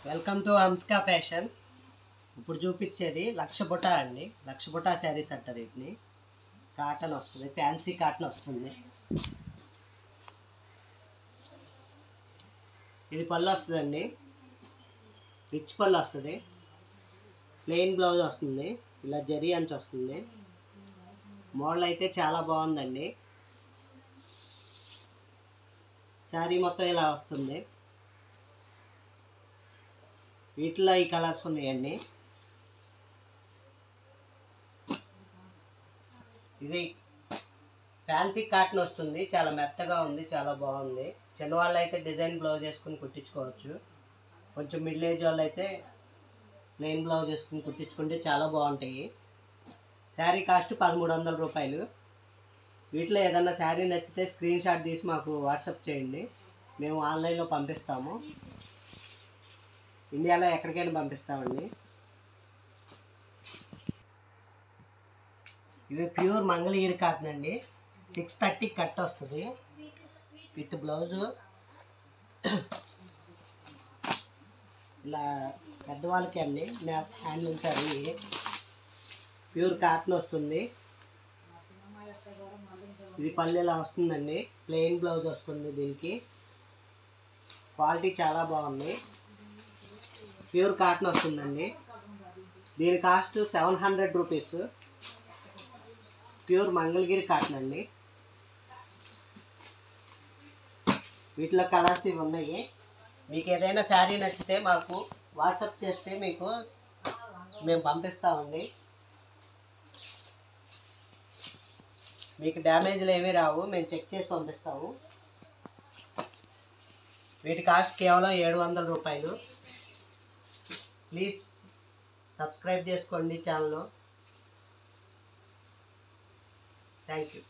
Welcome to హంస్కా fashion. ఇప్పుడు చూపించేది లక్ష బుటా అండి. లక్ష బుటా శారీస్ అంటారు వీటిని. కాటన్ వస్తుంది, ఫ్యాన్సీ కాటన్ వస్తుంది. ఇది పళ్ళు వస్తుందండి, రిచ్ పళ్ళు వస్తుంది. ప్లెయిన్ బ్లౌజ్ వస్తుంది, ఇలా జరీ అంచు వస్తుంది. మోడల్ అయితే చాలా బాగుందండి. శారీ మొత్తం ఇలా వస్తుంది. వీటిలో ఈ కలర్స్ ఉన్నాయండి. ఇది ఫ్యాన్సీ కాటన్ వస్తుంది, చాలా మెత్తగా ఉంది, చాలా బాగుంది. చిన్నవాళ్ళు అయితే డిజైన్ బ్లౌజ్ వేసుకుని కుట్టించుకోవచ్చు. కొంచెం మిడిల్ ఏజ్ వాళ్ళు అయితే ప్లెయిన్ బ్లౌజ్ వేసుకుని కుట్టించుకుంటే చాలా బాగుంటాయి. శారీ కాస్ట్ 1300 రూపాయలు. వీటిలో ఏదన్నా శారీ నచ్చితే స్క్రీన్ షాట్ తీసి మాకు వాట్సాప్ చేయండి, మేము ఆన్లైన్లో పంపిస్తాము. ఇండియాలో ఎక్కడికైనా పంపిస్తామండి. ఇవి ప్యూర్ మంగళగిరి కాటన్ అండి. 630 కట్ వస్తుంది విత్ బ్లౌజు. ఇలా పెద్దవాళ్ళకి అండి, హ్యాండ్లూమ్ సారీ, ప్యూర్ కాటన్ వస్తుంది. ఇది పళ్ళు ఇలా వస్తుందండి, ప్లెయిన్ బ్లౌజ్ వస్తుంది. దీనికి క్వాలిటీ చాలా బాగుంది, ప్యూర్ కాటన్ వస్తుందండి. దీని cost 700 rupees. Pure Mangalagiri cotton అండి. వీటిలో కలర్స్ ఇవి ఉన్నాయి. మీకు ఏదైనా శారీ నచ్చితే మాకు వాట్సాప్ చేస్తే మేము పంపిస్తామండి. మీకు డ్యామేజ్లు ఏమీ రావు, మేము చెక్ చేసి పంపిస్తాము. వీటి కాస్ట్ కేవలం 700 రూపాయలు. ప్లీజ్ సబ్స్క్రైబ్ చేసుకోండి ఛానల్. Thank you.